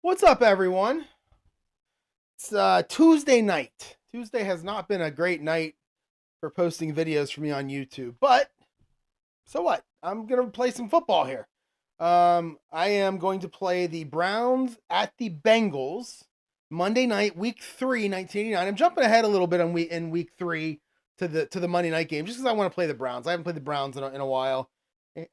What's up, everyone? It's Tuesday night. Tuesday has not been a great night for posting videos for me on YouTube, but so what? I'm going to play some football here. I am going to play the Browns at the Bengals Monday night, week 3, 1989. I'm jumping ahead a little bit in week 3 to the Monday night game just because I want to play the Browns. I haven't played the Browns in a while.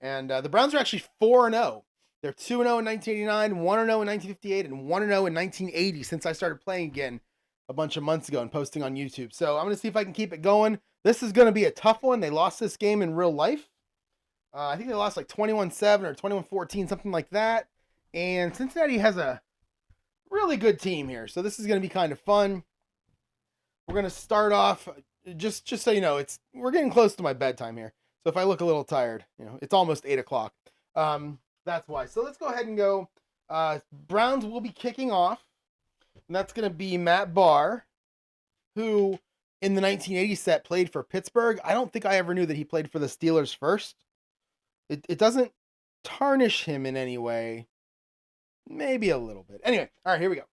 And the Browns are actually 4-0. They're 2-0 in 1989, 1-0 in 1958, and 1-0 in 1980 since I started playing again a bunch of months ago and posting on YouTube. So I'm going to see if I can keep it going. This is going to be a tough one. They lost this game in real life. I think they lost like 21-7 or 21-14, something like that. And Cincinnati has a really good team here. So this is going to be kind of fun. We're going to start off, just so you know, we're getting close to my bedtime here. So if I look a little tired, it's almost 8 o'clock. That's why. So let's go ahead and go. Browns will be kicking off. And that's going to be Matt Barr, who in the 1980 set played for Pittsburgh. I don't think I ever knew that he played for the Steelers first. It doesn't tarnish him in any way. Maybe a little bit. Anyway, all right, here we go.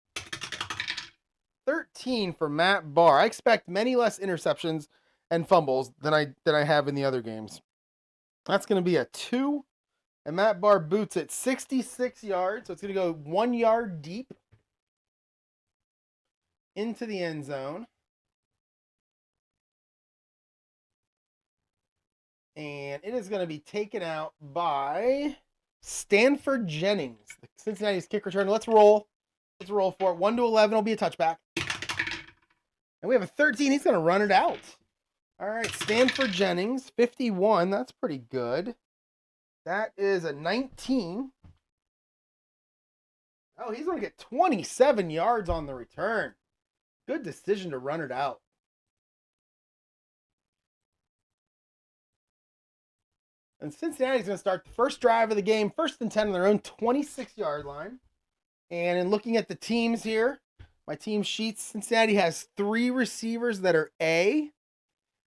13 for Matt Barr. I expect many less interceptions and fumbles than I have in the other games. That's going to be a 2. And Matt Barr boots it 66 yards. So it's going to go 1 yard deep into the end zone. And it is going to be taken out by Stanford Jennings, the Cincinnati's kick returner. Let's roll. Let's roll for it. 1-11 will be a touchback. And we have a 13. He's going to run it out. All right, Stanford Jennings, 51. That's pretty good. That is a 19. Oh, he's going to get 27 yards on the return. Good decision to run it out. And Cincinnati's going to start the first drive of the game, 1st and 10 on their own 26-yard line. And in looking at the teams here, my team sheets, Cincinnati has 3 receivers that are A. And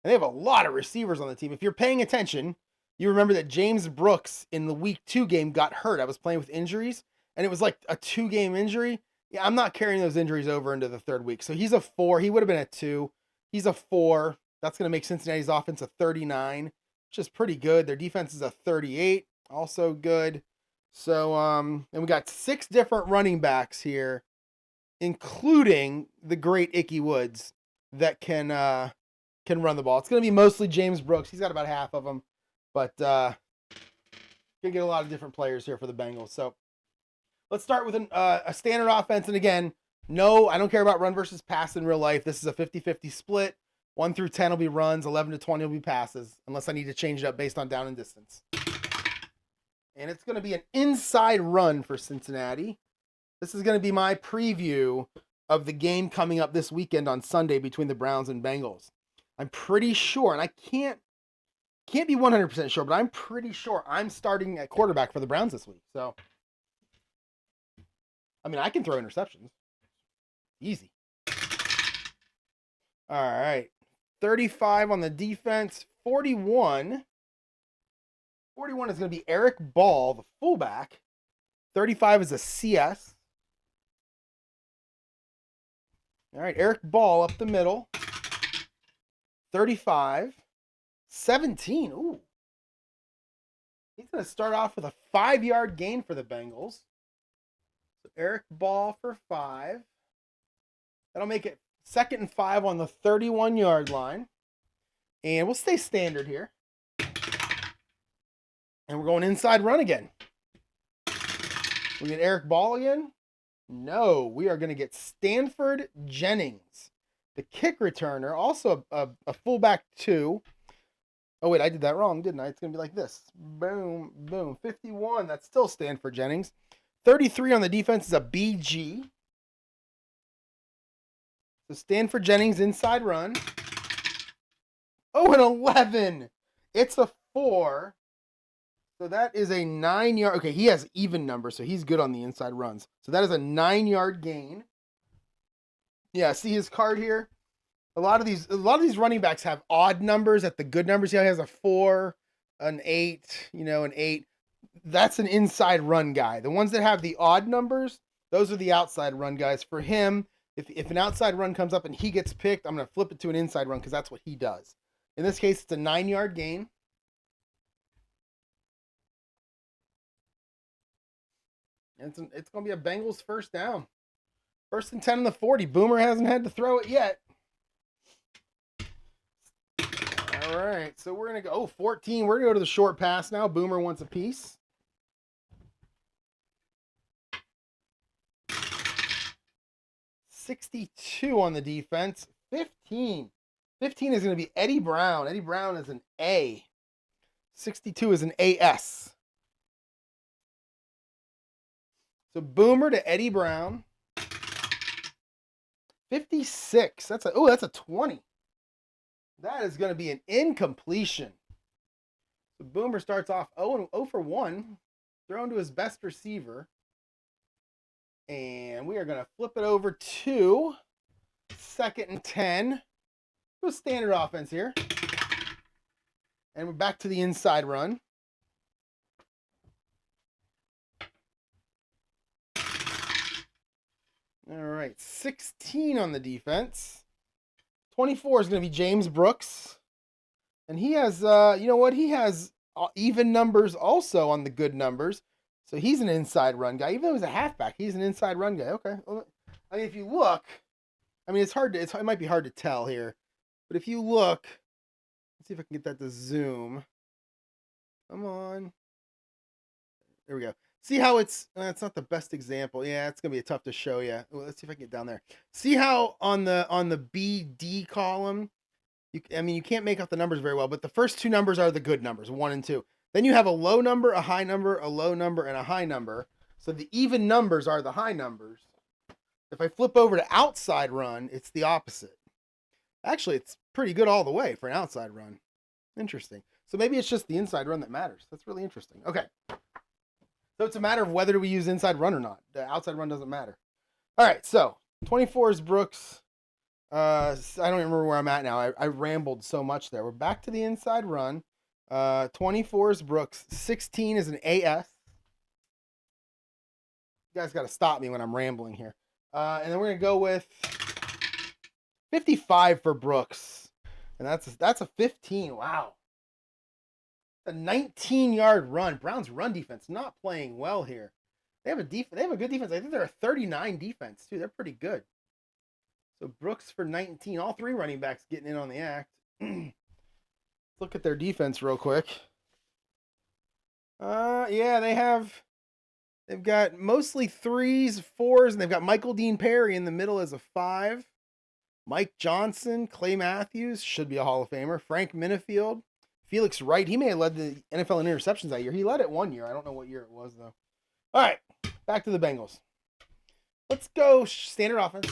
they have a lot of receivers on the team. If you're paying attention, you remember that James Brooks in the week 2 game got hurt. I was playing with injuries, and it was like a 2-game injury. Yeah, I'm not carrying those injuries over into the 3rd week. So he's a 4. He would have been a 2. He's a 4. That's going to make Cincinnati's offense a 39, which is pretty good. Their defense is a 38, also good. So, and we got 6 different running backs here, including the great Icky Woods that can run the ball. It's going to be mostly James Brooks. He's got about half of them. But going to get a lot of different players here for the Bengals. So let's start with a standard offense. And again, no, I don't care about run versus pass in real life. This is a 50-50 split. 1 through 10 will be runs. 11 to 20 will be passes, unless I need to change it up based on down and distance. And it's going to be an inside run for Cincinnati. This is going to be my preview of the game coming up this weekend on Sunday between the Browns and Bengals. I'm pretty sure, and I can't be 100% sure, but I'm pretty sure I'm starting at quarterback for the Browns this week. So, I mean, I can throw interceptions. Easy. All right. 35 on the defense. 41. 41 is going to be Eric Ball, the fullback. 35 is a CS. All right, Eric Ball up the middle. 35. 17. Ooh. He's going to start off with a 5-yard gain for the Bengals. So Eric Ball for 5. That'll make it 2nd and 5 on the 31-yard line. And we'll stay standard here. And we're going inside run again. We get Eric Ball again? No, we are going to get Stanford Jennings, the kick returner, also a fullback 2. Oh, wait, I did that wrong, didn't I? It's going to be like this. Boom, boom. 51, that's still Stanford Jennings. 33 on the defense is a BG. So Stanford Jennings inside run. Oh, an 11. It's a 4. So that is a 9-yard. Okay, he has even numbers, so he's good on the inside runs. So that is a 9-yard gain. Yeah, see his card here? A lot of these running backs have odd numbers at the good numbers. He has a 4, an 8, an 8. That's an inside run guy. The ones that have the odd numbers, Those are the outside run guys. For him, if an outside run comes up and he gets picked, I'm going to flip it to an inside run because that's what he does. In this case, it's a 9-yard gain. And it's going to be a Bengals first down. 1st and 10 on the 40. Boomer hasn't had to throw it yet. All right, so we're going to go 14. We're going to go to the short pass now. Boomer wants a piece. $62 on the defense. 15. 15 is going to be Eddie Brown. Eddie Brown is an A. 62 is an AS. So Boomer to Eddie Brown. 56. That's a 20. That is going to be an incompletion. So Boomer starts off 0 for 1, thrown to his best receiver. And we are going to flip it over to 2nd and 10. Go standard offense here. And we're back to the inside run. All right, 16 on the defense. 24 is going to be James Brooks. And he has, you know what? He has even numbers also on the good numbers. So he's an inside run guy. Even though he's a halfback, he's an inside run guy. Okay. Well, I mean, if you look, I mean, it might be hard to tell here. But if you look, let's see if I can get that to zoom. Come on. There we go. See how it's not the best example. Yeah, it's gonna be tough to show you. Well, let's see if I can get down there. See how on the BD column, you can't make out the numbers very well, but the first 2 numbers are the good numbers, 1 and 2. Then you have a low number, a high number, a low number, and a high number. So the even numbers are the high numbers. If I flip over to outside run, it's the opposite. Actually, it's pretty good all the way for an outside run. Interesting. So maybe it's just the inside run that matters. That's really interesting. Okay. So it's a matter of whether we use inside run or not. The outside run doesn't matter. All right, so 24 is Brooks. I don't even remember where I'm at now. I rambled so much there. We're back to the inside run. 24 is Brooks. 16 is an AS. You guys got to stop me when I'm rambling here. And then we're going to go with 55 for Brooks. And that's a 15. Wow. A 19-yard run. Browns run defense not playing well here. They have a good defense. I think they're a 39 defense too. They're pretty good. So Brooks for 19. All 3 running backs getting in on the act. Look at their defense real quick. Yeah, they've got mostly 3s, 4s, and they've got Michael Dean Perry in the middle as a 5. Mike Johnson, Clay Matthews, should be a Hall of Famer. Frank Minifield. Felix Wright, he may have led the NFL in interceptions that year. He led it one year. I don't know what year it was, though. All right, back to the Bengals. Let's go standard offense.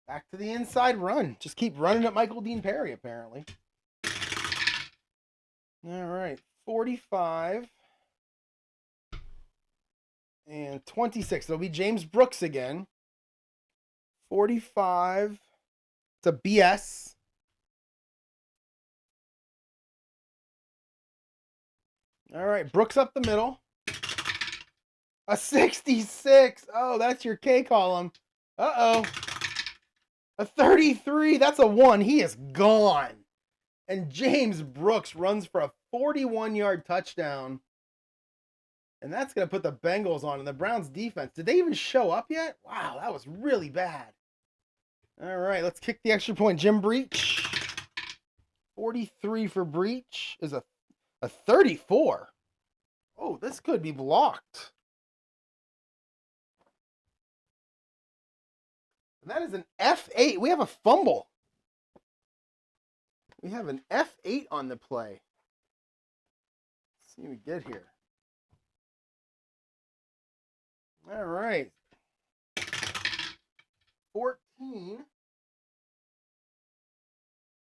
Back to the inside run. Just keep running at Michael Dean Perry, apparently. All right, 45 and 26. It'll be James Brooks again. 45. It's a BS. All right, Brooks up the middle. A 66. Oh, that's your K column. Uh-oh. A 33. That's a 1. He is gone. And James Brooks runs for a 41-yard touchdown. And that's going to put the Bengals on. And the Browns defense, did they even show up yet? Wow, that was really bad. All right, let's kick the extra point. Jim Breach. 43 for Breach is a 34. Oh, this could be blocked. And that is an F8. We have a fumble. We have an F8 on the play. Let's see what we get here. All right. 14. And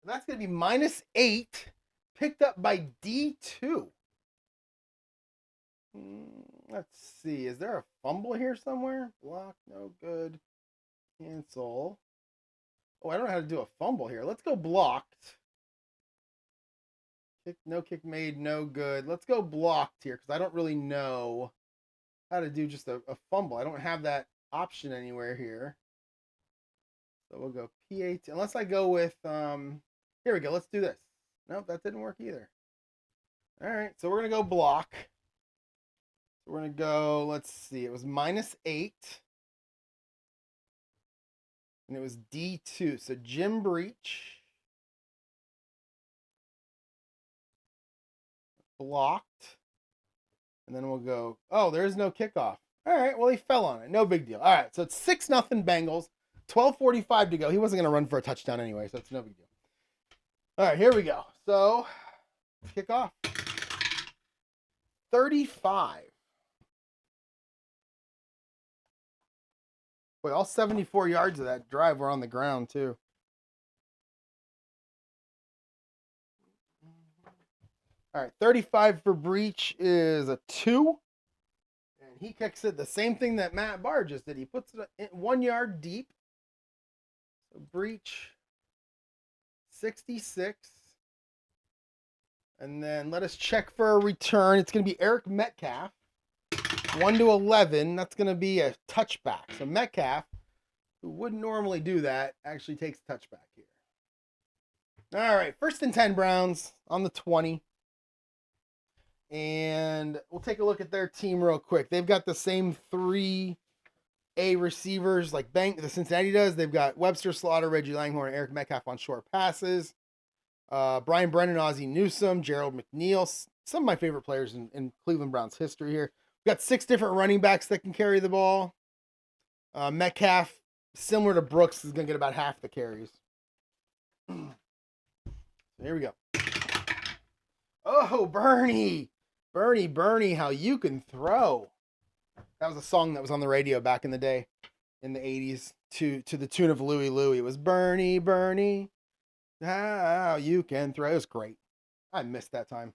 that's going to be -8. Picked up by D2. Let's see. Is there a fumble here somewhere? Block. No good. Cancel. Oh, I don't know how to do a fumble here. Let's go blocked. No kick made. No good. Let's go blocked here because I don't really know how to do just a fumble. I don't have that option anywhere here. So we'll go PAT. Unless I go with, here we go. Let's do this. Nope, that didn't work either. All right, so we're going to go block. So we're going to go, let's see, it was -8. And it was D2. So Jim Breach. Blocked. And then we'll go, oh, there's no kickoff. All right, well, he fell on it. No big deal. All right, so it's 6-0 Bengals. 12:45 to go. He wasn't going to run for a touchdown anyway, so it's no big deal. All right, here we go. So, kick off. 35. Boy, all 74 yards of that drive were on the ground, too. All right, 35 for Breach is a 2. And he kicks it the same thing that Matt Barr just did. He puts it 1 yard deep. So Breach, 66. And then let us check for a return. It's going to be Eric Metcalf. 1-11. That's going to be a touchback. So Metcalf, who wouldn't normally do that, actually takes a touchback here. All right, 1st and 10 Browns on the 20. And we'll take a look at their team real quick. They've got the same 3 A receivers like the Cincinnati does. They've got Webster, Slaughter, Reggie Langhorne, and Eric Metcalf on short passes. Brian Brennan, Ozzie Newsome, Gerald McNeil. Some of my favorite players in Cleveland Browns history here. We've got 6 different running backs that can carry the ball. Metcalf, similar to Brooks, is going to get about half the carries. Here we go. Oh, Bernie, how you can throw. That was a song that was on the radio back in the day, in the 80s, to the tune of Louie Louie. It was Bernie, how you can throw. It was great. I missed that time.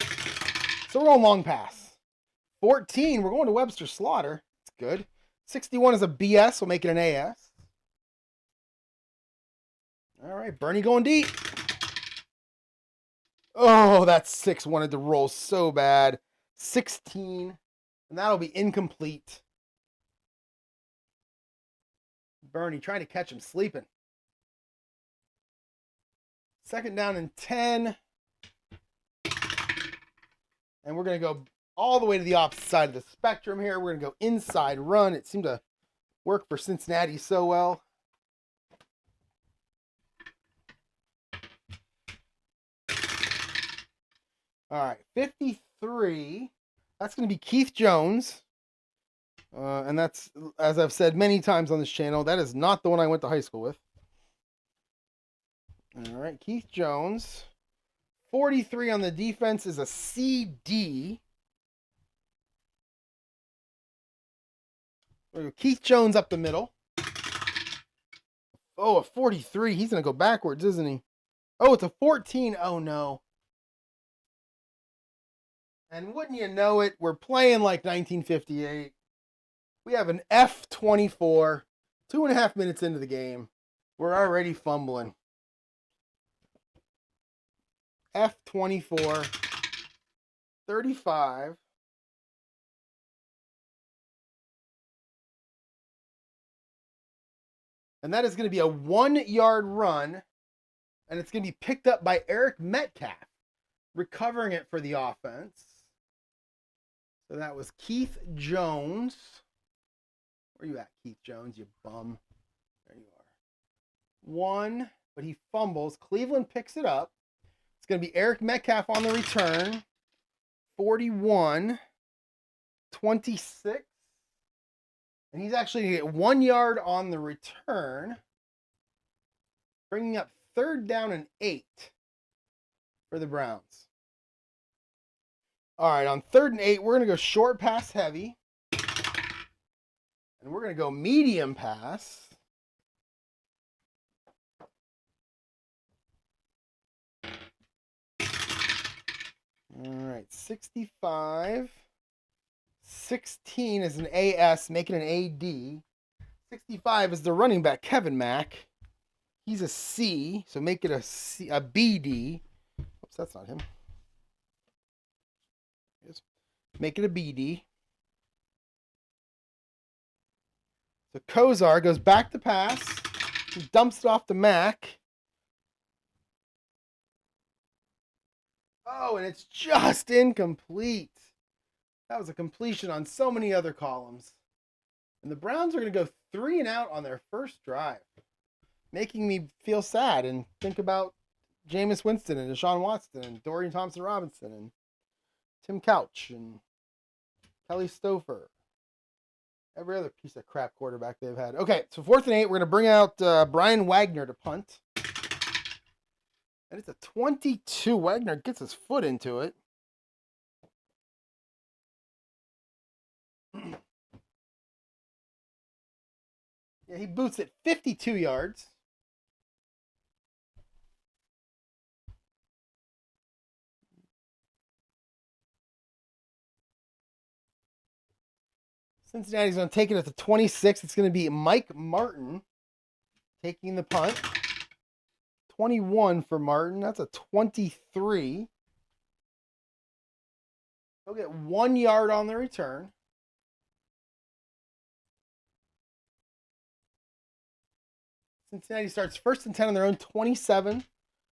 So we're going long pass. 14, we're going to Webster Slaughter. It's good. 61 is a BS. We'll make it an AS. All right, Bernie going deep. Oh, that 6 wanted to roll so bad. 16, and that'll be incomplete. Bernie trying to catch him sleeping. 2nd down and 10. And we're going to go all the way to the opposite side of the spectrum here. We're going to go inside run. It seemed to work for Cincinnati so well. All right, 53. That's going to be Keith Jones. And that's, as I've said many times on this channel, that is not the one I went to high school with. All right, Keith Jones. 43 on the defense is a CD. Keith Jones up the middle. Oh, a 43. He's going to go backwards, isn't he? Oh, it's a 14. Oh, no. And wouldn't you know it, we're playing like 1958. We have an F24. 2.5 minutes into the game. We're already fumbling. F24. 35. And that is going to be a 1 yard run. And it's going to be picked up by Eric Metcalf, recovering it for the offense. So that was Keith Jones. Where are you at, Keith Jones, you bum? There you are. 1, but he fumbles. Cleveland picks it up. It's going to be Eric Metcalf on the return. 41, 26. And he's actually going to get 1 yard on the return, bringing up 3rd down and 8 for the Browns. All right, on 3rd and 8, we're going to go short pass heavy. And we're going to go medium pass. All right, 65. 16 is an AS, making an AD. 65 is the running back, Kevin Mack. He's a C, so make it a BD. Oops, that's not him. Make it a BD. So Kozar goes back to pass. He dumps it off to Mac. Oh, and it's just incomplete. That was a completion on so many other columns. And the Browns are going to go 3 and out on their first drive, making me feel sad and think about Jameis Winston and Deshaun Watson and Dorian Thompson-Robinson and Tim Couch and Kelly Stouffer. Every other piece of crap quarterback they've had. Okay, so 4th and 8. We're going to bring out Brian Wagner to punt. And it's a 22. Wagner gets his foot into it. Yeah, he boots it 52 yards. Cincinnati's going to take it at the 26. It's going to be Mike Martin taking the punt. 21 for Martin. That's a 23. He'll get 1 yard on the return. Cincinnati starts 1st and 10 on their own 27.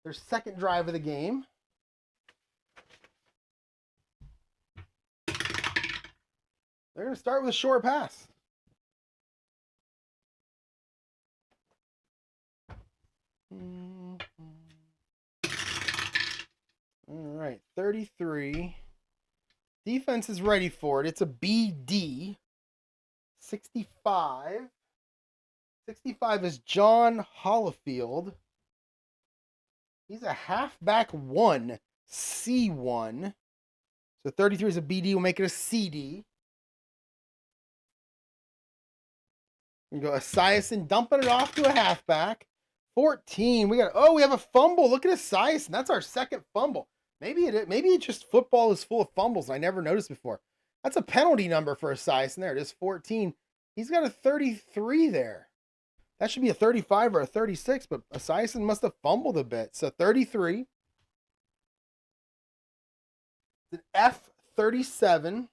Their second drive of the game. They're going to start with a short pass. All right, 33. Defense is ready for it. It's a BD. 65. 65 is John Hollifield. He's a halfback 1, C1. So 33 is a BD. We'll make it a CD. We go Esiason dumping it off to a halfback. 14. We have a fumble. Look at Esiason. That's our second fumble. Maybe it's just football is full of fumbles. I never noticed before. That's a penalty number for Esiason. There it is, 14. He's got a 33 there. That should be a 35 or a 36, but Esiason must have fumbled a bit. So 33. It's an F37.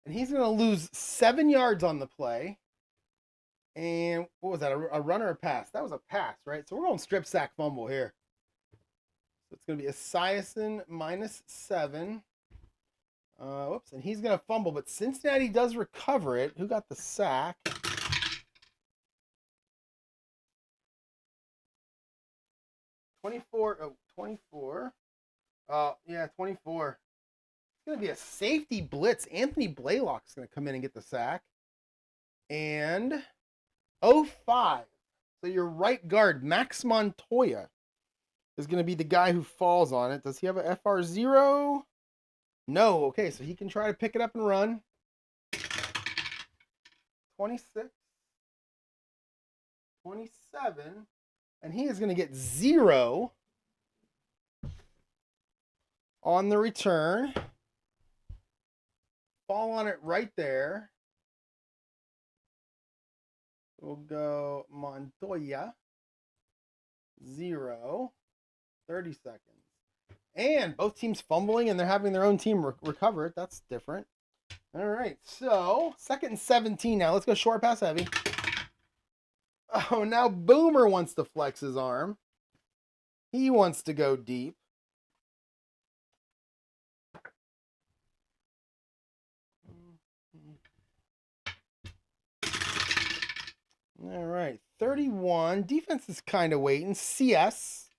And he's going to lose 7 yards on the play. And what was that, a run or a pass? That was a pass, right? So we're going strip sack fumble here. So it's going to be Esiason minus 7. Whoops, and he's going to fumble, but Cincinnati does recover it. Who got the sack? Oh, 24. Yeah, 24. It's going to be a safety blitz. Anthony Blaylock's going to come in and get the sack. And 05. So your right guard, Max Montoya, is going to be the guy who falls on it. Does he have a FR0? No. Okay, so he can try to pick it up and run. 26. 27. And he is going to get 0 on the return. Fall on it right there. We'll go Montoya. 0. 30 seconds. And both teams fumbling, and they're having their own team recover it. That's different. All right, so 2nd and 17 now. Let's go short pass heavy. Oh, now Boomer wants to flex his arm. He wants to go deep. All right, 31. Defense is kind of waiting. CS.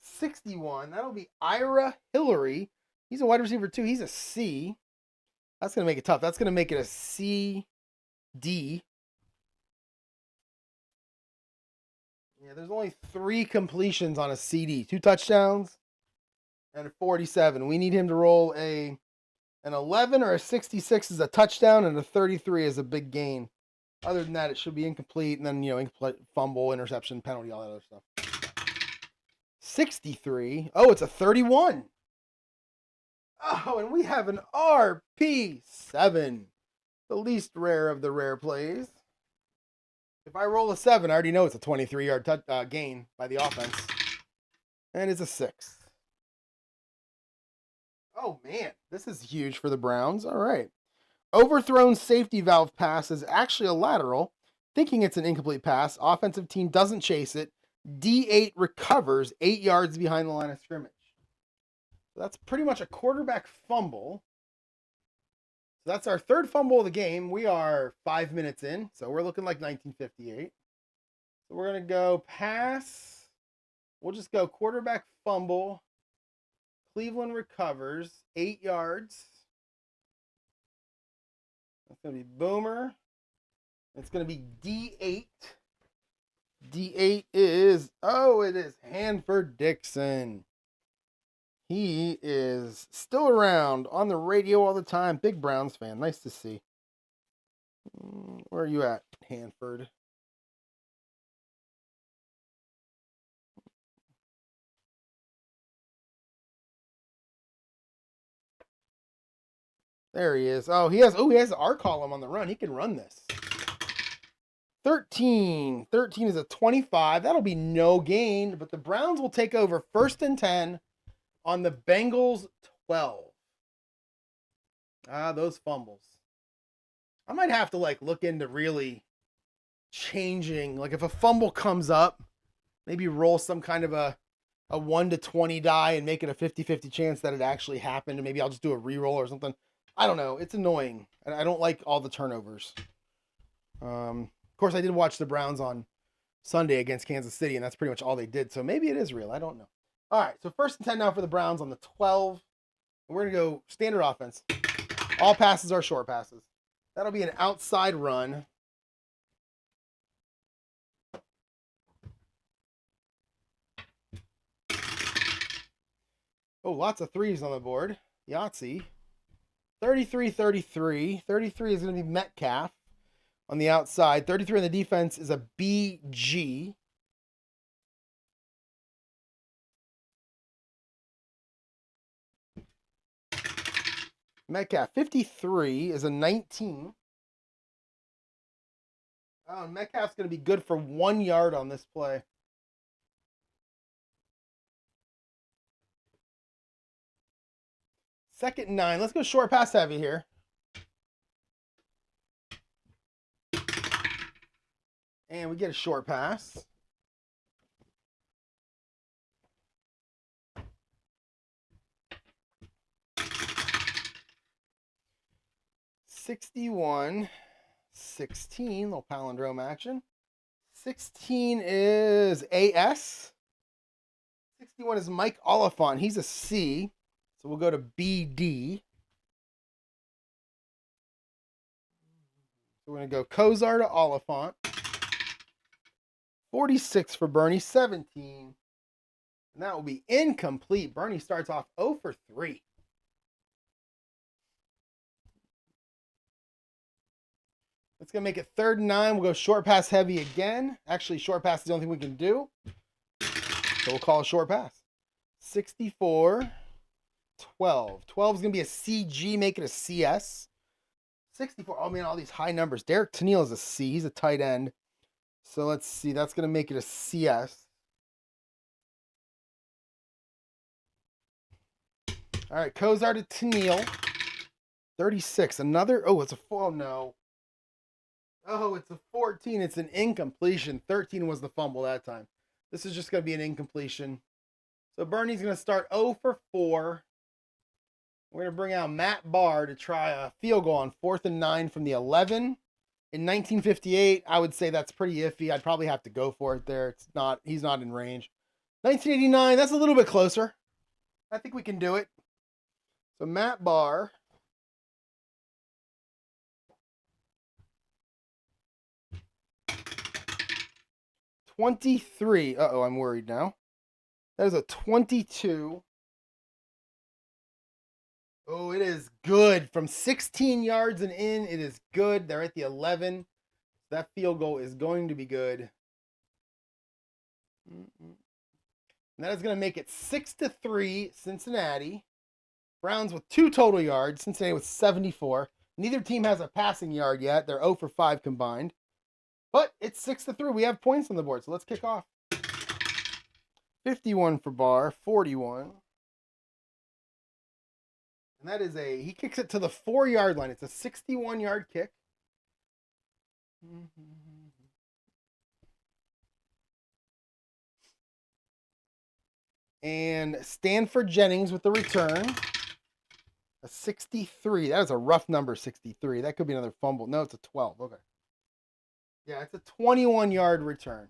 61. That'll be Ira Hillary. He's a wide receiver too. He's a C. That's going to make it tough. That's going to make it a CD. Yeah, there's only 3 completions on a CD. 2 touchdowns and a 47. We need him to roll an 11 or a 66 is a touchdown, and a 33 is a big gain. Other than that, it should be incomplete, and then, incomplete, fumble, interception, penalty, all that other stuff. 63. Oh, it's a 31. Oh, and we have an RP7. The least rare of the rare plays. If I roll a 7, I already know it's a 23-yard gain by the offense. And it's a 6. Oh, man. This is huge for the Browns. All right. Overthrown safety valve pass is actually a lateral. Thinking it's an incomplete pass. Offensive team doesn't chase it. D8 recovers 8 yards behind the line of scrimmage. So that's pretty much a quarterback fumble. So that's our third fumble of the game. We are 5 minutes in, so we're looking like 1958. So we're going to go pass. We'll just go quarterback fumble. Cleveland recovers 8 yards. That's going to be Boomer. It's going to be D8. D8 is, it is Hanford Dixon. He is still around on the radio all the time. Big Browns fan. Nice to see. Where are you at, Hanford? There he is. He has our column on the run. He can run this. 13. 13 is a 25. That'll be no gain, but the Browns will take over 1st and 10 on the Bengals 12. Those fumbles. I might have to look into really changing. If a fumble comes up, maybe roll some kind of a 1 to 20 die and make it a 50-50 chance that it actually happened. And maybe I'll just do a reroll or something. I don't know. It's annoying. And I don't like all the turnovers. Of course, I did watch the Browns on Sunday against Kansas City, and that's pretty much all they did. So maybe it is real. I don't know. All right, so 1st and 10 now for the Browns on the 12. We're going to go standard offense. All passes are short passes. That'll be an outside run. Lots of threes on the board. Yahtzee. 33-33. 33 is going to be Metcalf on the outside. 33 on the defense is a BG. Metcalf, 53 is a 19. And Metcalf's going to be good for 1 yard on this play. Second and 9. Let's go short pass heavy here. And we get a short pass. $61, 16, little palindrome action. 16 is AS. 61 is Mike Oliphant. He's a C. So we'll go to BD. So we're going to go Kozar to Oliphant. 46 for Bernie, 17. And that will be incomplete. Bernie starts off 0 for 3. That's going to make it 3rd and 9. We'll go short pass heavy again. Actually, short pass is the only thing we can do. So we'll call a short pass. 64, 12. 12 is going to be a CG, make it a CS. 64, oh man, all these high numbers. Derek Tennille is a C. He's a tight end. So let's see. That's going to make it a CS. All right, Kozar to Tennille. 36. Another. It's a 4. Oh, no. It's a 14. It's an incompletion. 13 was the fumble that time. This is just going to be an incompletion. So Bernie's going to start 0 for 4. We're going to bring out Matt Barr to try a field goal on 4th and 9 from the 11. In 1958, I would say that's pretty iffy. I'd probably have to go for it there. He's not in range. 1989, that's a little bit closer. I think we can do it. So Matt Barr. $23. I'm worried now. That is a 22. It is good. From 16 yards and in, it is good. They're at the 11. That field goal is going to be good. And that is going to make it 6-3 Cincinnati. Browns with 2 total yards. Cincinnati with 74. Neither team has a passing yard yet. They're 0 for 5 combined. But it's 6-3. We have points on the board, so let's kick off. 51 for Barr, 41. And that is he kicks it to the 4-yard line. It's a 61-yard kick. And Stanford Jennings with the return. A 63. That is a rough number, 63. That could be another fumble. No, it's a 12. Okay. Yeah, it's a 21-yard return.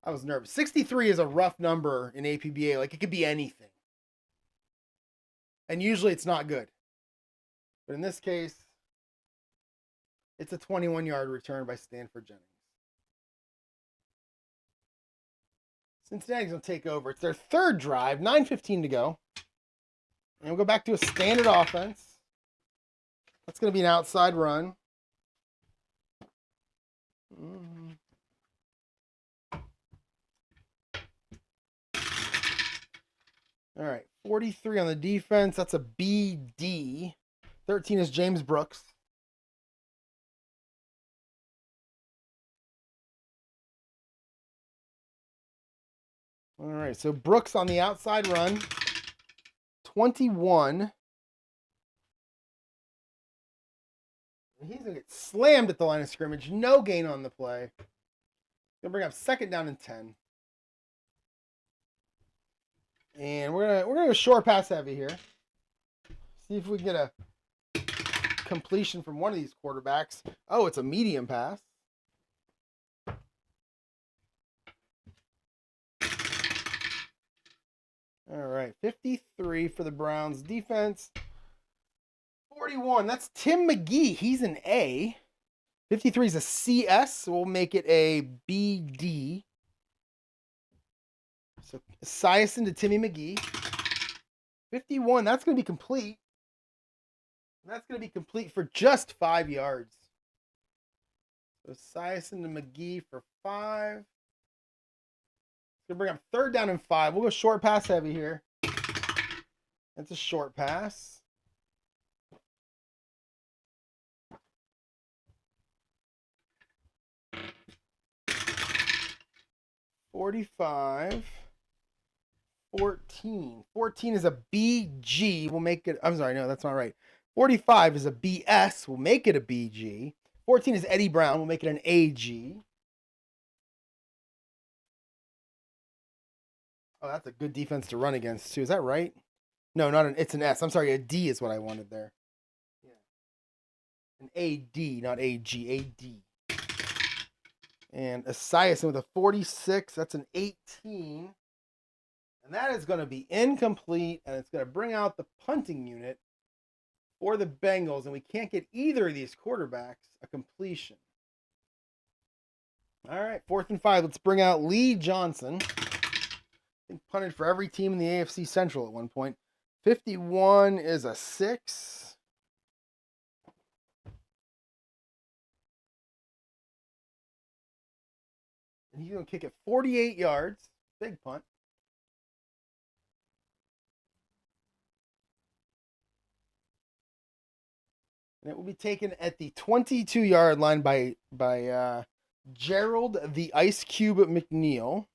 I was nervous. 63 is a rough number in APBA. Like, it could be anything. And usually it's not good. But in this case, it's a 21-yard return by Stanford Jennings. Cincinnati's going to take over. It's their third drive, 9:15 to go. And we'll go back to a standard offense. That's going to be an outside run. All right, 43 on the defense. That's a BD. 13 is James Brooks. All right, so Brooks on the outside run. 21. He's going to get slammed at the line of scrimmage. No gain on the play. Going to bring up 2nd down and 10. And we're gonna go short pass heavy here. See if we can get a completion from one of these quarterbacks. Oh, it's a medium pass. All right, 53 for the Browns defense. 41, that's Tim McGee. He's an A. 53 is a CS, so we'll make it a BD. So Siason to Timmy McGee. 51, that's going to be complete. That's going to be complete for just 5 yards. So Siason to McGee for 5. Going to bring up 3rd down and 5. We'll go short pass heavy here. That's a short pass. $45. 14. 14 is a BG. We'll make it. I'm sorry, no, that's not right. 45 is a BS. We'll make it a BG. 14 is Eddie Brown. We'll make it an AG. Oh, that's a good defense to run against, too. Is that right? No, not an. It's an S. I'm sorry, a D is what I wanted there. Yeah. An AD, not AG. AD. And Esiason with a 46. That's an 18. And that is going to be incomplete, and it's going to bring out the punting unit for the Bengals, and we can't get either of these quarterbacks a completion. All right, 4th and 5. Let's bring out Lee Johnson. I think punted for every team in the AFC Central at one point. 51 is a 6. And he's going to kick it 48 yards. Big punt. And it will be taken at the 22-yard line by Gerald the Ice Cube McNeil.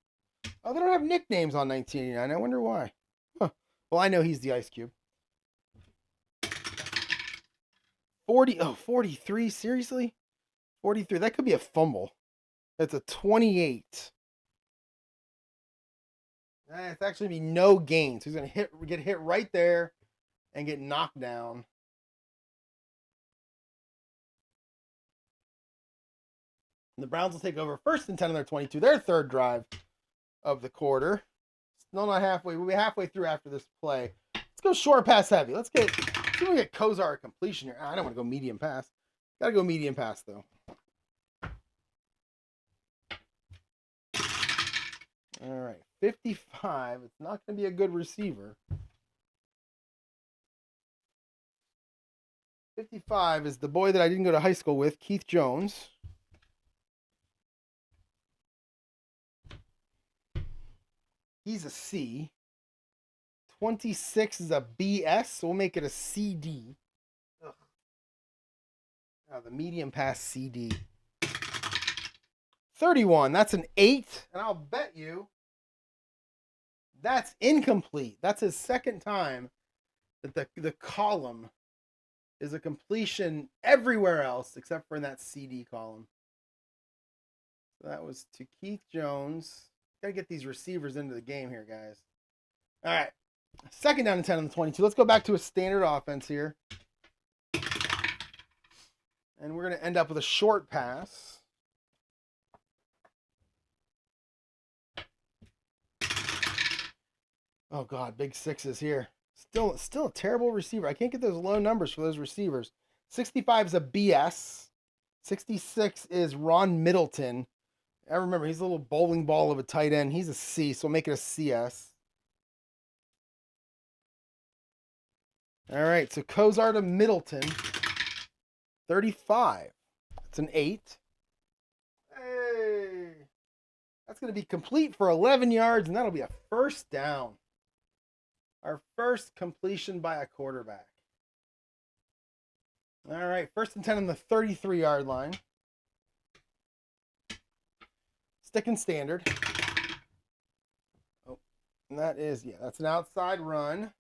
Oh, they don't have nicknames on 1989. I wonder why. Huh. Well, I know he's the Ice Cube. 43? Seriously? 43. That could be a fumble. That's a 28. It's actually be no gain. So he's going to get hit right there and get knocked down. And the Browns will take over 1st and 10 on their 22. Their 3rd drive of the quarter. Still not halfway. We'll be halfway through after this play. Let's go short pass heavy. Let's see if we can get Kozar a completion here. I don't want to go medium pass. Got to go medium pass, though. All right. 55. It's not going to be a good receiver. 55 is the boy that I didn't go to high school with, Keith Jones. He's a C. 26 is a BS, so we'll make it a CD. Ugh. Oh, the medium pass CD. 31. That's an 8. And I'll bet you that's incomplete. That's his second time that the column is a completion everywhere else except for in that CD column. So that was to Keith Jones. Gotta get these receivers into the game here, guys. All right. Second down and 10 on the 22. Let's go back to a standard offense here. And we're going to end up with a short pass. Oh, God, big sixes here. Still a terrible receiver. I can't get those low numbers for those receivers. 65 is a BS. 66 is Ron Middleton. I remember he's a little bowling ball of a tight end. He's a C, so we'll make it a CS. All right, so Kozar to Middleton. 35. That's an 8. Hey. That's going to be complete for 11 yards, and that'll be a first down. Our first completion by a quarterback. All right, first and 10 on the 33-yard line. Sticking standard. Oh, and that is, yeah, that's an outside run.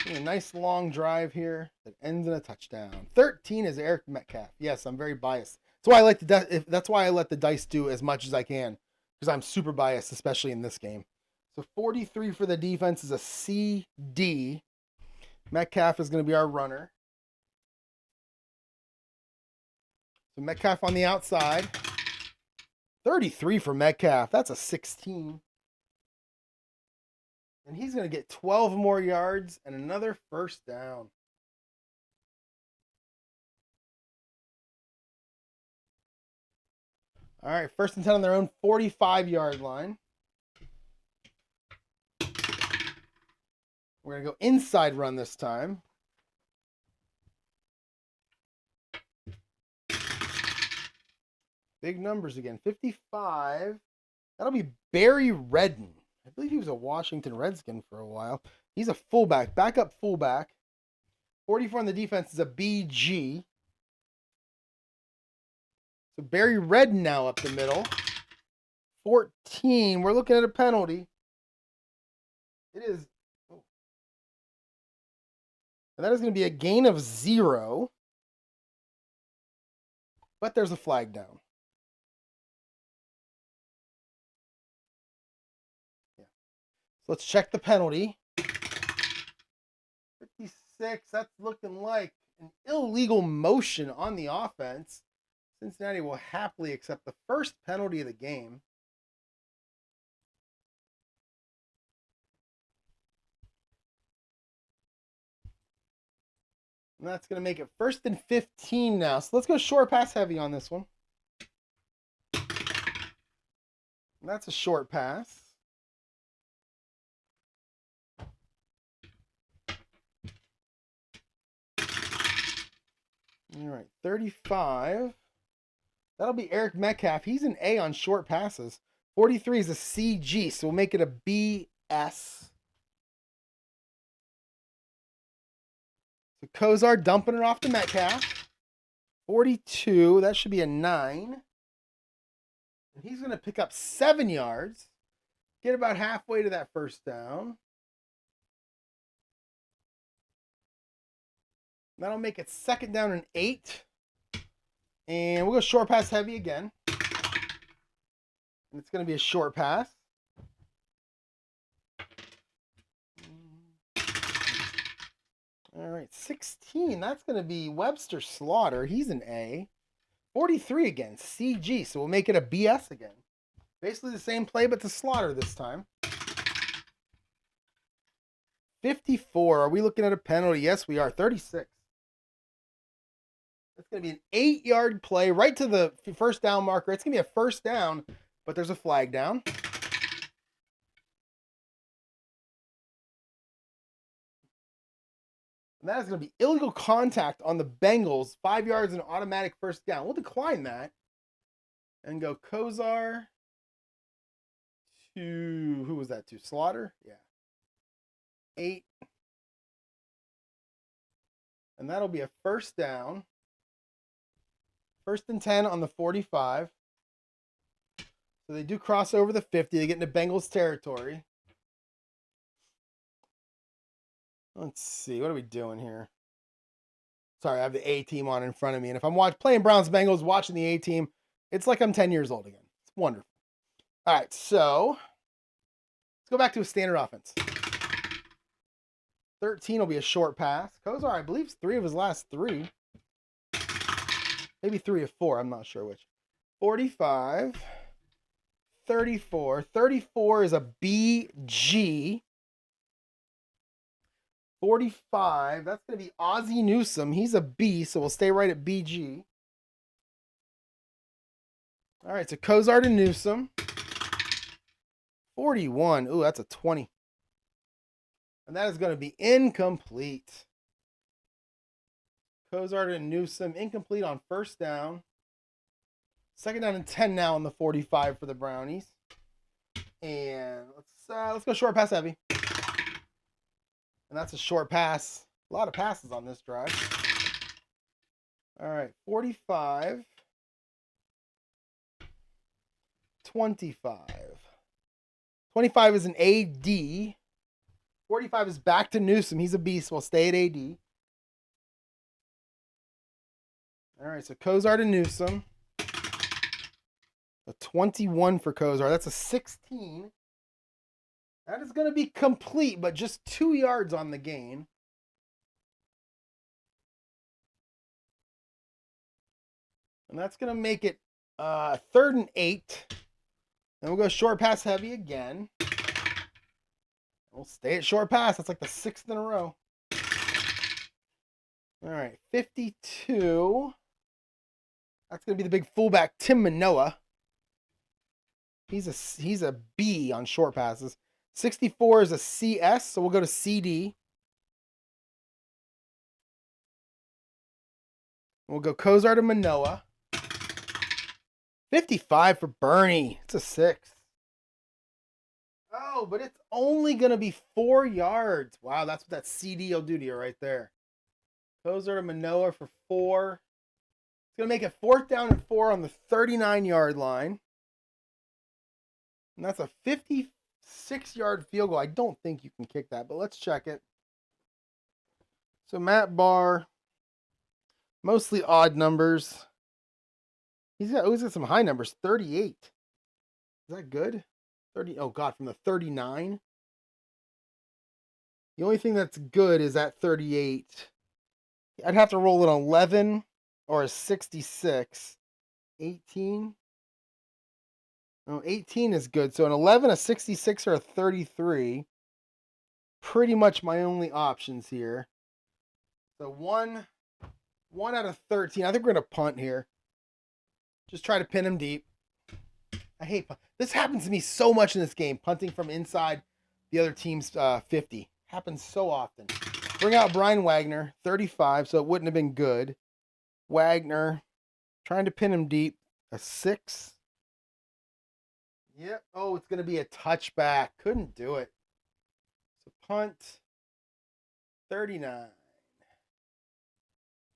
A nice long drive here that ends in a touchdown. 13 is Eric Metcalf. Yes, I'm very biased. That's why I like that's why I let the dice do as much as I can, because I'm super biased, especially in this game. So 43 for the defense is a CD. Metcalf is going to be our runner. So Metcalf on the outside. 33 for Metcalf. That's a 16. And he's going to get 12 more yards and another first down. All right, first and 10 on their own 45-yard line. We're going to go inside run this time. Big numbers again. 55. That'll be Barry Redden. I believe he was a Washington Redskin for a while. He's a fullback, backup fullback. 44 on the defense is a BG. So Barry Redden now up the middle. 14. We're looking at a penalty. It is. Oh. And that is going to be a gain of 0. But there's a flag down. Yeah. So let's check the penalty. 56. That's looking like an illegal motion on the offense. Cincinnati will happily accept the first penalty of the game. And that's going to make it first and 15 now. So let's go short pass heavy on this one. And that's a short pass. All right, 35. That'll be Eric Metcalf. He's an A on short passes. 43 is a CG, so we'll make it a BS. So Kozar dumping it off to Metcalf. 42, that should be a 9. And he's going to pick up 7 yards. Get about halfway to that first down. That'll make it second down and 8. And we'll go short pass heavy again. And it's going to be a short pass. All right, 16. That's going to be Webster Slaughter. He's an A. 43 again, CG. So we'll make it a BS again. Basically the same play, but to Slaughter this time. 54. Are we looking at a penalty? Yes, we are. 36. It's going to be an 8-yard play right to the first down marker. It's going to be a first down, but there's a flag down. And that is going to be illegal contact on the Bengals. 5 yards and automatic first down. We'll decline that and go Kozar to, who was that to? Slaughter? Yeah. 8. And that'll be a first down. 1st and 10 on the 45. So they do cross over the 50. They get into Bengals territory. Let's see. What are we doing here? Sorry, I have the A team on in front of me. And if I'm playing Browns Bengals, watching the A team, it's like I'm 10 years old again. It's wonderful. All right, so let's go back to a standard offense. 13 will be a short pass. Kozar, I believe, 3 of his last 3. Maybe 3 of 4. I'm not sure which. 45. 34. 34 is a BG. 45. That's going to be Ozzie Newsome. He's a B, so we'll stay right at BG. All right, so Kozar to Newsome. 41. Ooh, that's a 20. And that is going to be incomplete. Kozar to Newsome. Incomplete on first down. 2nd down and 10 now on the 45 for the Brownies. And let's go short pass heavy. And that's a short pass. A lot of passes on this drive. All right, 45. 25. 25 is an AD. 45 is back to Newsome. He's a beast. We'll stay at AD. All right, so Kozar to Newsome. A 21 for Kozar. That's a 16. That is going to be complete, but just 2 yards on the gain. And that's going to make it 3rd and 8. Then we'll go short pass heavy again. We'll stay at short pass. That's like the 6th in a row. All right, 52. That's going to be the big fullback, Tim Manoa. He's a B on short passes. 64 is a CS, so we'll go to CD. We'll go Kozar to Manoa. 55 for Bernie. It's a 6. Oh, but it's only going to be 4 yards. Wow, that's what that CD will do to you right there. Kozar to Manoa for 4. It's going to make it 4th down and 4 on the 39-yard line. And that's a 56-yard field goal. I don't think you can kick that, but let's check it. So Matt Barr, mostly odd numbers. He's got some high numbers. 38. Is that good? 30. Oh God, from the 39. The only thing that's good is that 38. I'd have to roll an 11 or a 66. 18. Oh, 18 is good. So an 11, a 66, or a 33. Pretty much my only options here. So one out of 13. I think we're going to punt here. Just try to pin him deep. I hate punt. This happens to me so much in this game. Punting from inside the other team's 50. Happens so often. Bring out Brian Wagner, 35, so it wouldn't have been good. Wagner, trying to pin him deep. A 6. Yep. Oh, it's going to be a touchback. Couldn't do it. So punt, 39.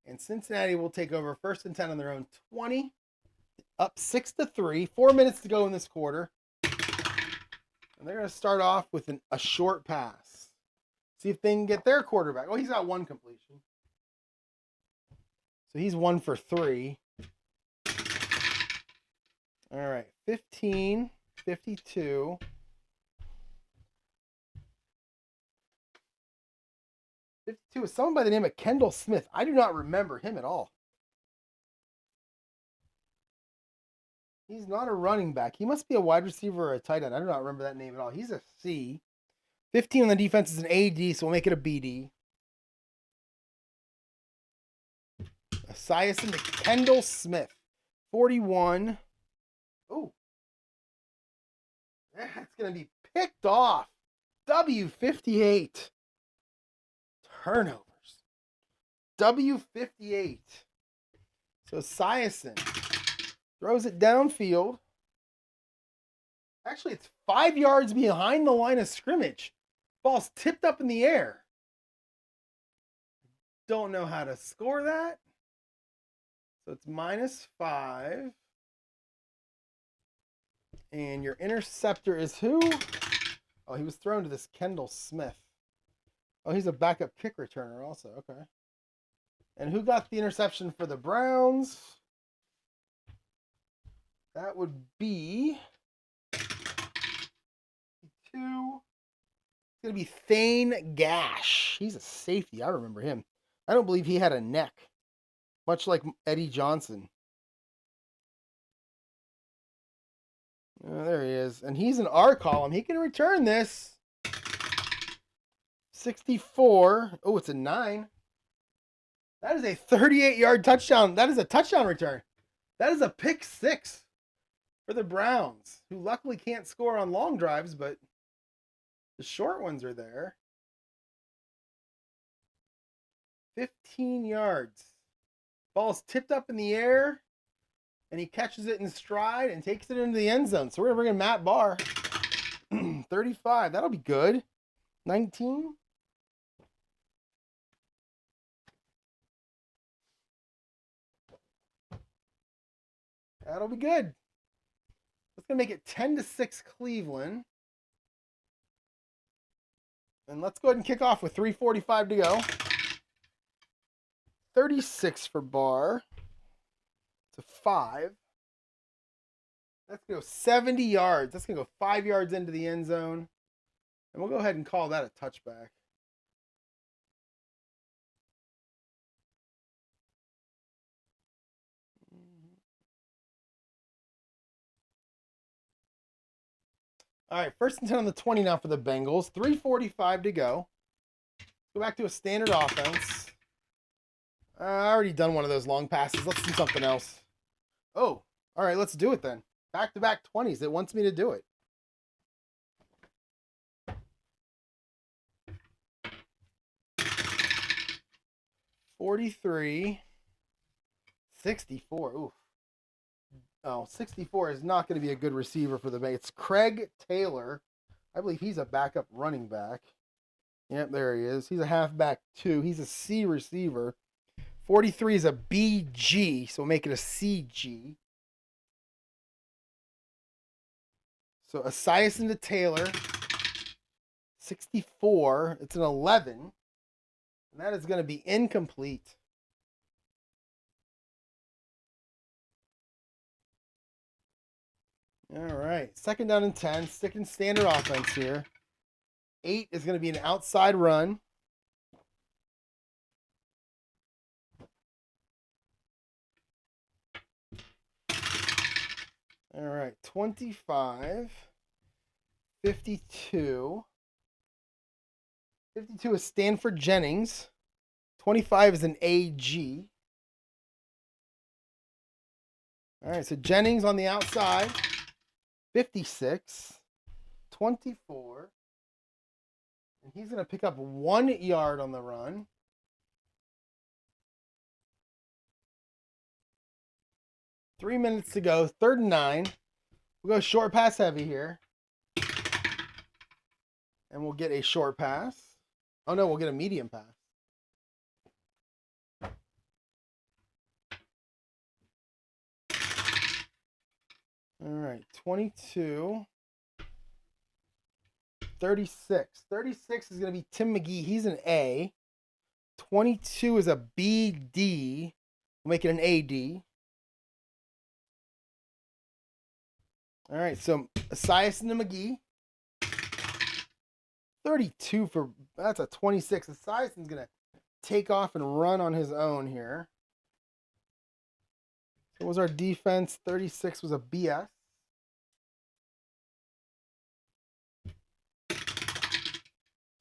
And Cincinnati will take over 1st and 10 on their own 20. Up 6-3. 4 minutes to go in this quarter. And they're going to start off with a short pass. See if they can get their quarterback. Oh, he's got 1 completion. So he's 1 for 3. All right. 15. 52. 52 is someone by the name of Kendall Smith. I do not remember him at all. He's not a running back. He must be a wide receiver or a tight end. I do not remember that name at all. He's a C. 15 on the defense is an AD, so we'll make it a BD. Esiason to Kendall Smith. 41. Oh. That's going to be picked off. W58. Turnovers. W58. So Esiason throws it downfield. Actually, it's 5 yards behind the line of scrimmage. Ball's tipped up in the air. don't know how to score that. So it's -5. And your interceptor is who? Oh, he was thrown to this Kendall Smith. Oh, he's a backup kick returner also. Okay. And who got the interception for the Browns? That would be 2. It's going to be Thane Gash. He's a safety. I remember him. I don't believe he had a neck, much like Eddie Johnson. Oh, there he is. And he's an R column. He can return this. 64. Oh, it's a 9. That is a 38-yard touchdown. That is a touchdown return. That is a pick 6 for the Browns, who luckily can't score on long drives, but the short ones are there. 15 yards. Ball's tipped up in the air, and he catches it in stride and takes it into the end zone. So we're going to bring in Matt Barr. 35. That'll be good. 19. That'll be good. That's going to make it 10-6 Cleveland. And let's go ahead and kick off with 3:45 to go. 36 for Barr. To 5. That's going to go 70 yards. That's going to go 5 yards into the end zone. And we'll go ahead and call that a touchback. All right, 1st and 10 on the 20 now for the Bengals. 3:45 to go. Go back to a standard offense. I already done one of those long passes. Let's do something else. Oh, all right, let's do it then. Back-to-back 20s. It wants me to do it. $43. 64. Oof. Oh, 64 is not going to be a good receiver for the Bengals. It's Craig Taylor. I believe he's a backup running back. Yep, there he is. He's a halfback too. He's a C receiver. 43 is a BG, so we'll make it a CG. So Esiason to Taylor. 64. It's an 11. And that is going to be incomplete. All right. 2nd down and 10. Sticking standard offense here. 8 is going to be an outside run. All right. 25. 52. 52 is Stanford Jennings. 25 is an AG. All right, so Jennings on the outside. 56. 24. And he's going to pick up 1 yard on the run. Three minutes to go. 3rd and 9. We'll go short pass heavy here. And we'll get a short pass. Oh, no, we'll get a medium pass. All right, 22. 36. 36 is going to be Tim McGee. He's an A. 22 is a BD. We'll make it an AD. All right, so Esiason to McGee. 32 for, that's a 26. Esiason's going to take off and run on his own here. So what was our defense? 36 was a BS.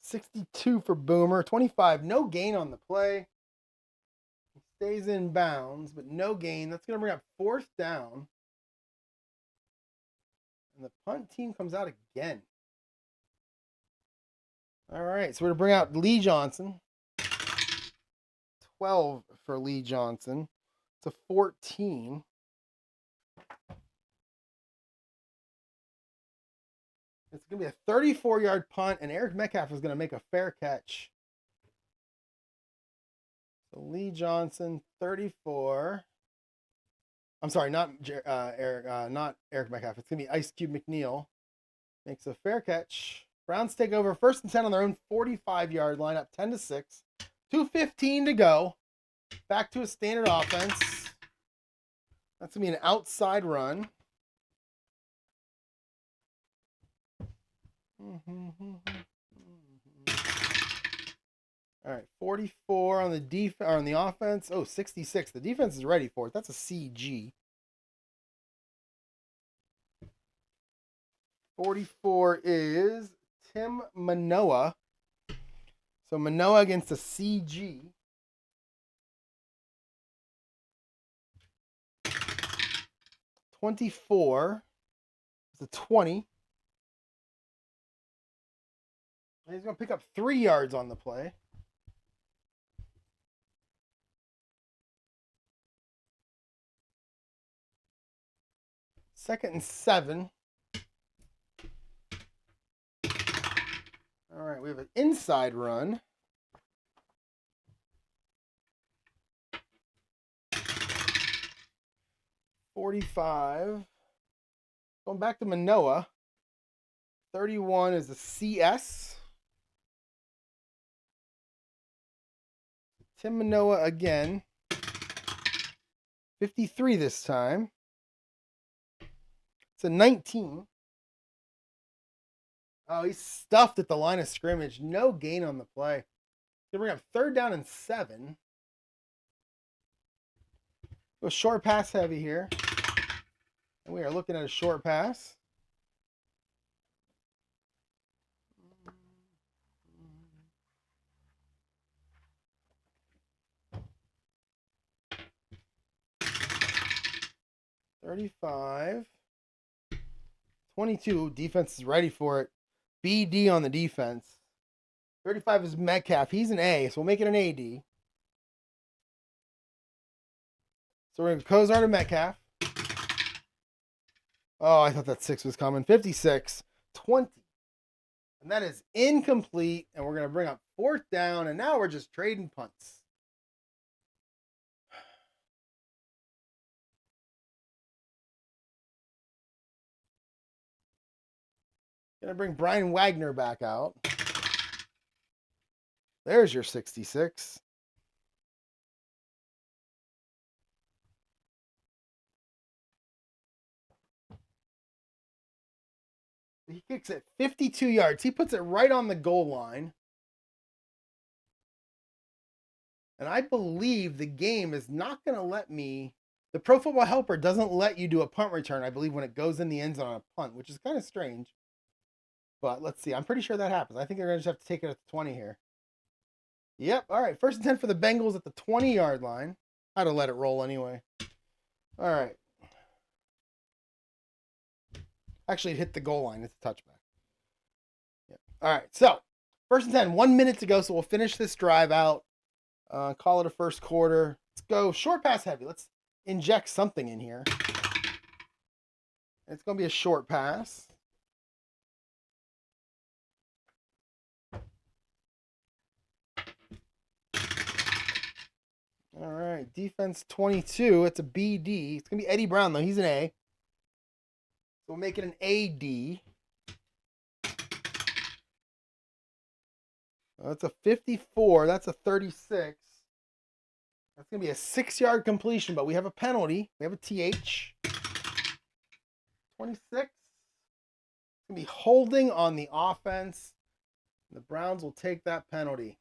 62 for Boomer. 25, no gain on the play. He stays in bounds, but no gain. That's going to bring up 4th down. And the punt team comes out again. All right, so we're going to bring out Lee Johnson. 12 for Lee Johnson. It's a 14. It's going to be a 34-yard punt, and Eric Metcalf is going to make a fair catch. So Lee Johnson, 34. I'm sorry, not Eric Metcalf. It's gonna be Ice Cube McNeil. Makes a fair catch. Browns take over 1st and 10 on their own 45-yard line, up 10-6. 2:15 to go. Back to a standard offense. That's gonna be an outside run. All right, 44 on the on the offense. Oh, 66. The defense is ready for it. That's a CG. 44 is Tim Manoa. So Manoa against a CG. 24. It's a 20. And he's going to pick up 3 yards on the play. Second and 7. All right, we have an inside run. $45. Going back to Manoa. 31 is a CS. Tim Manoa again. 53 this time. It's a 19. Oh, he's stuffed at the line of scrimmage. No gain on the play. They bring up 3rd down and 7. Go short pass heavy here. And we are looking at a short pass. $35. 22. Defense is ready for it. BD on the defense. 35 is Metcalf. He's an A, so we'll make it an AD. So we're going to Kozar to Metcalf. Oh, I thought that 6 was coming. 56. 20. And that is incomplete. And we're going to bring up 4th down. And now we're just trading punts. Gonna bring Brian Wagner back out. There's your 66. He kicks it 52 yards. He puts it right on the goal line. And I believe the game is not going to let me. The Pro Football Helper doesn't let you do a punt return, I believe, when it goes in the end zone on a punt, which is kind of strange. But let's see. I'm pretty sure that happens. I think they're going to just have to take it at the 20 here. Yep. All right. 1st and 10 for the Bengals at the 20-yard line. I'd have let it roll anyway. All right. Actually, it hit the goal line. It's a touchback. Yep. All right. So, 1st and 10. 1 minute to go. So, we'll finish this drive out. Call it a first quarter. Let's go short pass heavy. Let's inject something in here. It's going to be a short pass. All right, defense 22. It's a BD. It's going to be Eddie Brown, though. He's an A. So we'll make it an AD. That's a 54. That's a 36. That's going to be a 6-yard completion, but we have a penalty. We have a TH. 26. It's going to be holding on the offense. The Browns will take that penalty.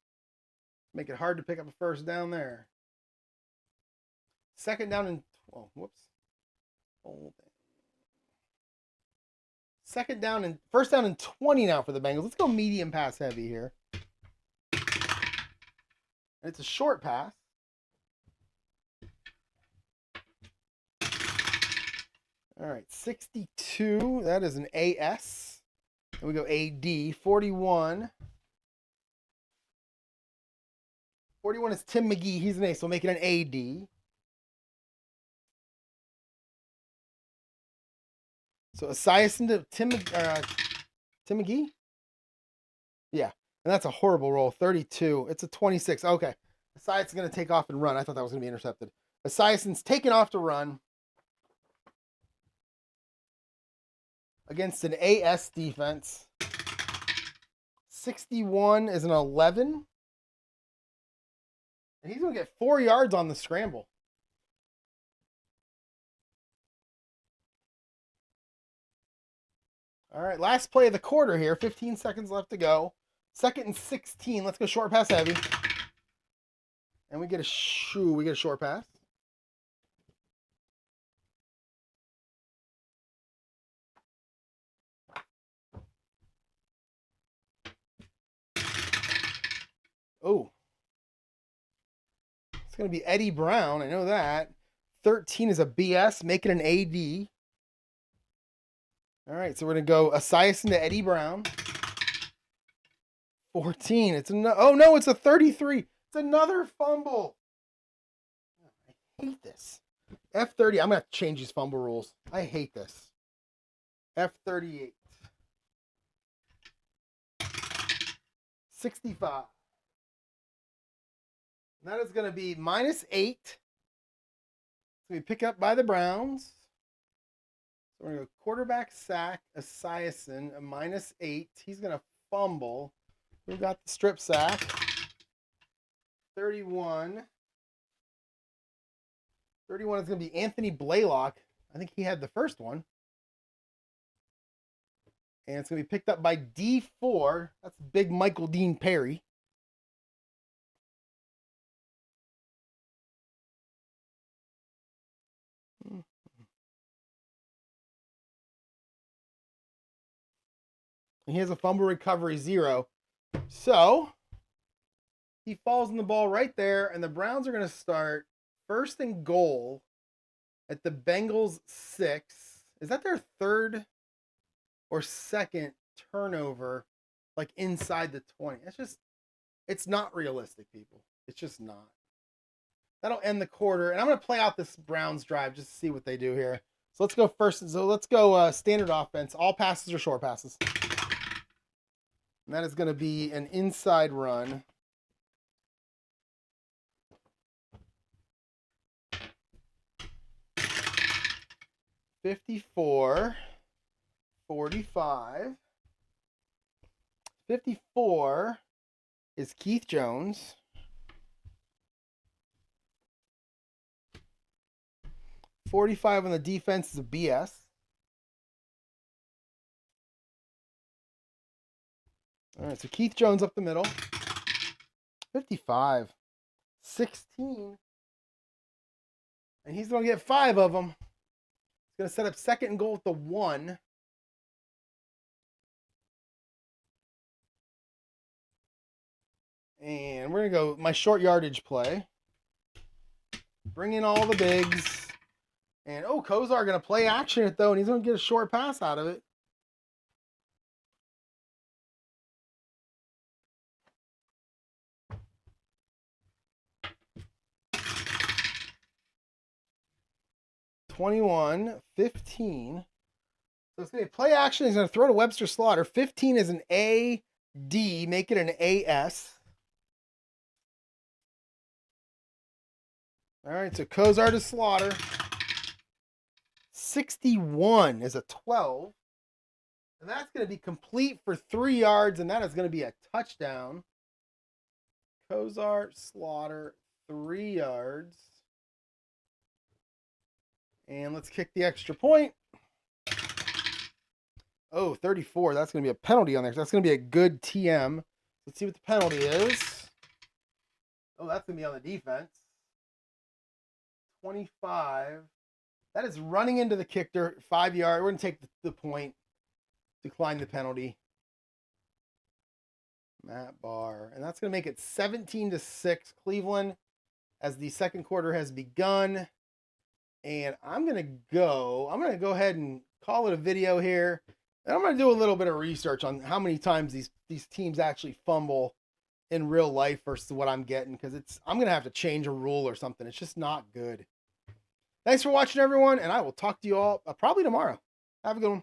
Make it hard to pick up a 1st down there. 2nd down and whoops. Second down and 1st down and 20 now for the Bengals. Let's go medium pass heavy here. And it's a short pass. All right, 62. That is an AS. And we go AD. 41. 41 is Tim McGee. He's an A, so we'll make it an AD. So Esiason to Tim McGee? Yeah. And that's a horrible roll. 32. It's a 26. Okay. Esiason's going to take off and run. I thought that was going to be intercepted. Esiason's taking off to run against an AS defense. 61 is an 11. And he's going to get 4 yards on the scramble. All right, last play of the quarter here. 15 seconds left to go. 2nd and 16. Let's go short pass heavy. And we get a short pass. Oh. It's going to be Eddie Brown. I know that. 13 is a BS. Make it an AD. All right, so we're going to go Esiason to Eddie Brown. 14. Oh, no, it's a 33. It's another fumble. I hate this. F30. I'm going to have to change these fumble rules. I hate this. F38. 65. And that is going to be -8. It's going to be picked up by the Browns. So we're going to go quarterback sack, Esiason, a -8. He's going to fumble. We got the strip sack. 31. 31 is going to be Anthony Blaylock. I think he had the first one. And it's going to be picked up by D4. That's big Michael Dean Perry. And he has a fumble recovery 0. So he falls in the ball right there, and the Browns are going to start 1st and goal at the Bengals 6. Is that their 3rd or 2nd turnover, like inside the 20? It's not realistic, people. It's just not. That'll end the quarter, and I'm going to play out this Browns drive just to see what they do here. So let's go first. So let's go standard offense. All passes are short passes. And that is going to be an inside run. $54, 45. 54 is Keith Jones. 45 on the defense is a BS. All right, so Keith Jones up the middle. 55. 16. And he's going to get 5 of them. He's going to set up 2nd and goal at the 1. And we're going to go my short yardage play. Bring in all the bigs. And, Kozar going to play action it, though, and he's going to get a short pass out of it. $21, 15. So it's going to be play action. He's going to throw to Webster Slaughter. 15 is an AD. Make it an AS. All right, so Kozar to Slaughter. 61 is a 12. And that's going to be complete for 3 yards, and that is going to be a touchdown. Kozar, Slaughter, 3 yards. And let's kick the extra point. 34. That's going to be a penalty on there. That's going to be a good TM. Let's see what the penalty is. That's going to be on the defense. 25. That is running into the kicker. 5 yard. We're going to take the point. Decline the penalty. Matt Barr. And that's going to make it 17-6 Cleveland as the second quarter has begun. And I'm going to go ahead and call it a video here. And I'm going to do a little bit of research on how many times these teams actually fumble in real life versus what I'm getting, because I'm going to have to change a rule or something. It's just not good. Thanks for watching, everyone, and I will talk to you all probably tomorrow. Have a good one.